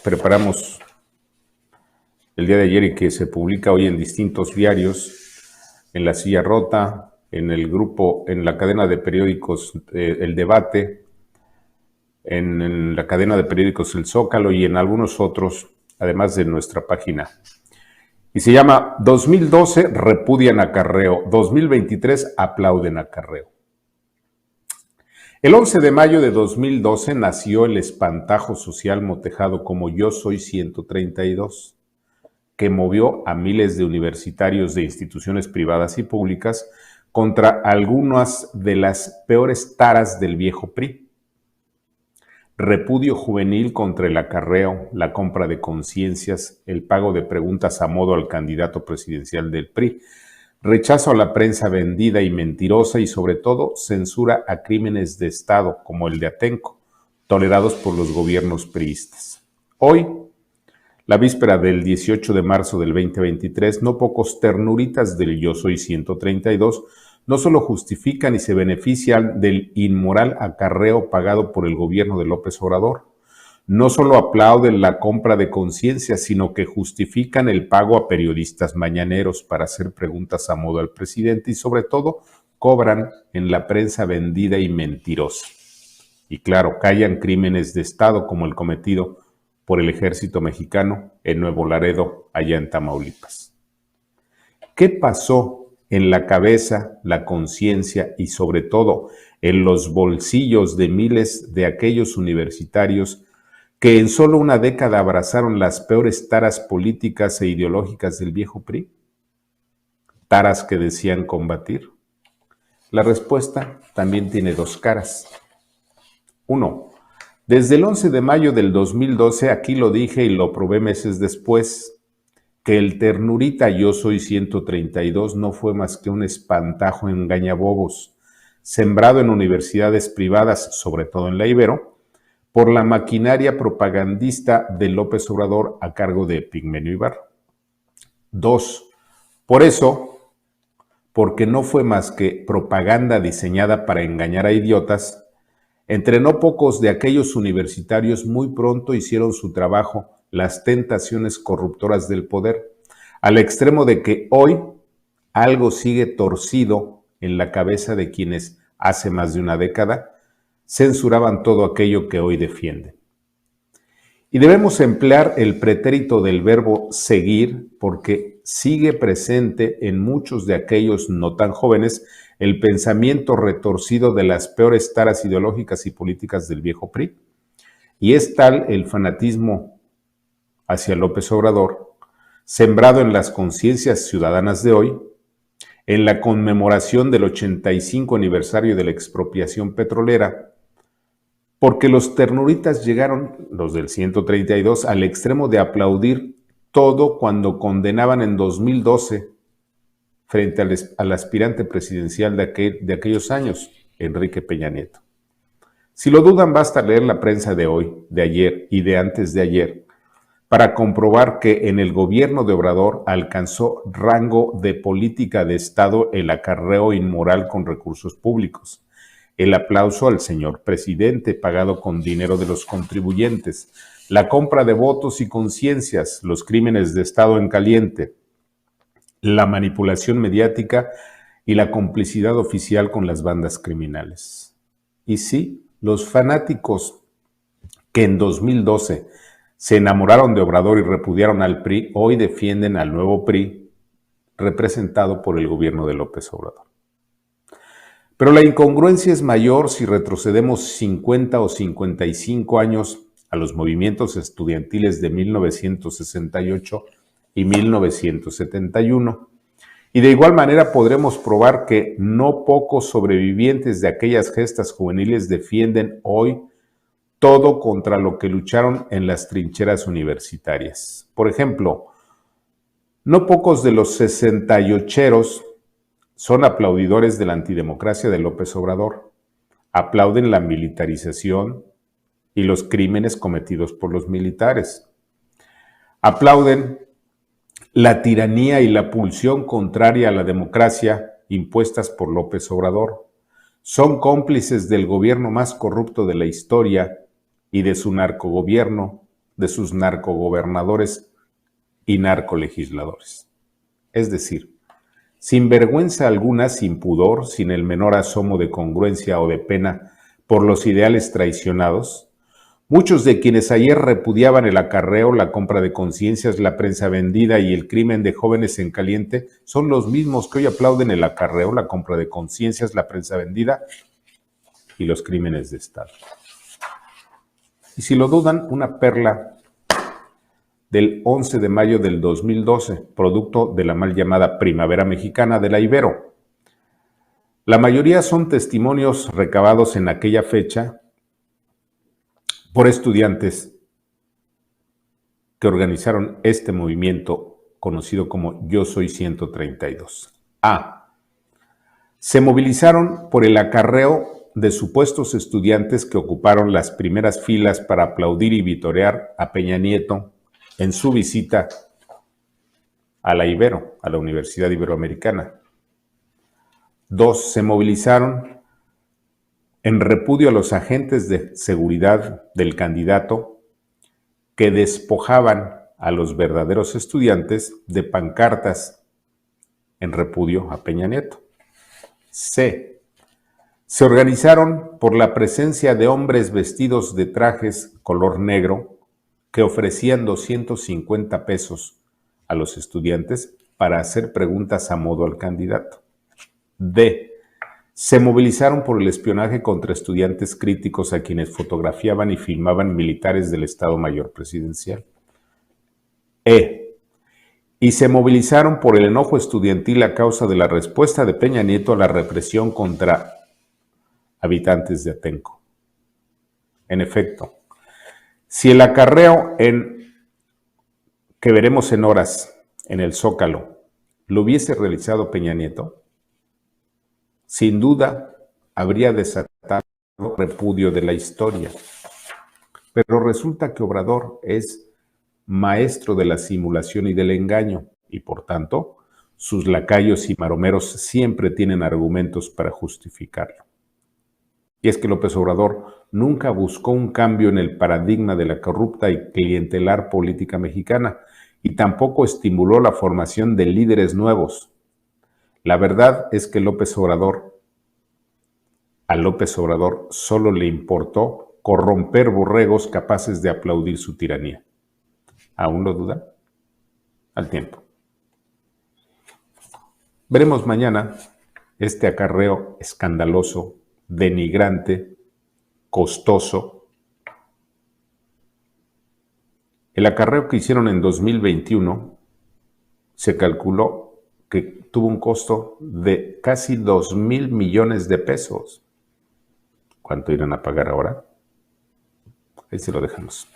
preparamos el día de ayer y que se publica hoy en distintos diarios, en La Silla Rota, en el grupo, en la cadena de periódicos El Debate, en la cadena de periódicos El Zócalo y en algunos otros, además de nuestra página. Y se llama 2012 repudian acarreo, 2023 aplauden acarreo. El 11 de mayo de 2012 nació el espantajo social motejado como Yo Soy 132, que movió a miles de universitarios de instituciones privadas y públicas contra algunas de las peores taras del viejo PRI. Repudio juvenil contra el acarreo, la compra de conciencias, el pago de preguntas a modo al candidato presidencial del PRI, rechazo a la prensa vendida y mentirosa y sobre todo censura a crímenes de Estado como el de Atenco, tolerados por los gobiernos priistas. Hoy, la víspera del 18 de marzo del 2023, no pocos ternuritas del Yo Soy 132 no solo justifican y se benefician del inmoral acarreo pagado por el gobierno de López Obrador, no solo aplauden la compra de conciencia, sino que justifican el pago a periodistas mañaneros para hacer preguntas a modo al presidente y sobre todo cobran en la prensa vendida y mentirosa. Y claro, callan crímenes de Estado como el cometido por el ejército mexicano en Nuevo Laredo, allá en Tamaulipas. ¿Qué pasó en la cabeza, la conciencia y sobre todo en los bolsillos de miles de aquellos universitarios que en solo una década abrazaron las peores taras políticas e ideológicas del viejo PRI? ¿Taras que decían combatir? La respuesta también tiene dos caras. Uno, desde el 11 de mayo del 2012, aquí lo dije y lo probé meses después, que el ternurita Yo Soy 132 no fue más que un espantajo engañabobos, sembrado en universidades privadas, sobre todo en la Ibero, por la maquinaria propagandista de López Obrador a cargo de Epigmenio Ibarra. Dos, porque no fue más que propaganda diseñada para engañar a idiotas, entre no pocos de aquellos universitarios muy pronto hicieron su trabajo las tentaciones corruptoras del poder, al extremo de que hoy algo sigue torcido en la cabeza de quienes hace más de una década censuraban todo aquello que hoy defienden. Y debemos emplear el pretérito del verbo seguir porque sigue presente en muchos de aquellos no tan jóvenes el pensamiento retorcido de las peores taras ideológicas y políticas del viejo PRI. Y es tal el fanatismo hacia López Obrador, sembrado en las conciencias ciudadanas de hoy, en la conmemoración del 85 aniversario de la expropiación petrolera, porque los ternuritas llegaron, los del 132, al extremo de aplaudir todo cuando condenaban en 2012 frente al aspirante presidencial de aquellos años, Enrique Peña Nieto. Si lo dudan, basta leer la prensa de hoy, de ayer y de antes de ayer, para comprobar que en el gobierno de Obrador alcanzó rango de política de Estado el acarreo inmoral con recursos públicos, el aplauso al señor presidente pagado con dinero de los contribuyentes, la compra de votos y conciencias, los crímenes de Estado en caliente, la manipulación mediática y la complicidad oficial con las bandas criminales. Y sí, los fanáticos que en 2012 se enamoraron de Obrador y repudiaron al PRI, hoy defienden al nuevo PRI representado por el gobierno de López Obrador. Pero la incongruencia es mayor si retrocedemos 50 o 55 años a los movimientos estudiantiles de 1968 y 1971. Y de igual manera podremos probar que no pocos sobrevivientes de aquellas gestas juveniles defienden hoy todo contra lo que lucharon en las trincheras universitarias. Por ejemplo, no pocos de los 68eros son aplaudidores de la antidemocracia de López Obrador. Aplauden la militarización y los crímenes cometidos por los militares. Aplauden la tiranía y la pulsión contraria a la democracia impuestas por López Obrador. Son cómplices del gobierno más corrupto de la historia y de su narcogobierno, de sus narcogobernadores y narcolegisladores. Es decir, sin vergüenza alguna, sin pudor, sin el menor asomo de congruencia o de pena por los ideales traicionados, muchos de quienes ayer repudiaban el acarreo, la compra de conciencias, la prensa vendida y el crimen de jóvenes en caliente son los mismos que hoy aplauden el acarreo, la compra de conciencias, la prensa vendida y los crímenes de Estado. Y si lo dudan, una perla del 11 de mayo del 2012, producto de la mal llamada Primavera Mexicana de la Ibero. La mayoría son testimonios recabados en aquella fecha por estudiantes que organizaron este movimiento conocido como Yo Soy 132. A. Se movilizaron por el acarreo de supuestos estudiantes que ocuparon las primeras filas para aplaudir y vitorear a Peña Nieto en su visita a la Ibero, a la Universidad Iberoamericana. 2. Se movilizaron en repudio a los agentes de seguridad del candidato que despojaban a los verdaderos estudiantes de pancartas en repudio a Peña Nieto. C. Se organizaron por la presencia de hombres vestidos de trajes color negro que ofrecían 250 pesos a los estudiantes para hacer preguntas a modo al candidato. D. Se movilizaron por el espionaje contra estudiantes críticos a quienes fotografiaban y filmaban militares del Estado Mayor Presidencial. E. Y se movilizaron por el enojo estudiantil a causa de la respuesta de Peña Nieto a la represión contra habitantes de Atenco. En efecto, si el acarreo que veremos en horas en el Zócalo lo hubiese realizado Peña Nieto, sin duda habría desatado repudio de la historia. Pero resulta que Obrador es maestro de la simulación y del engaño, y por tanto, sus lacayos y maromeros siempre tienen argumentos para justificarlo. Y es que López Obrador nunca buscó un cambio en el paradigma de la corrupta y clientelar política mexicana, y tampoco estimuló la formación de líderes nuevos. La verdad es que a López Obrador solo le importó corromper borregos capaces de aplaudir su tiranía. ¿Aún lo duda? Al tiempo. Veremos mañana este acarreo escandaloso, denigrante, costoso. El acarreo que hicieron en 2021 se calculó que tuvo un costo de casi 2,000 millones de pesos. ¿Cuánto irán a pagar ahora? Ahí se lo dejamos.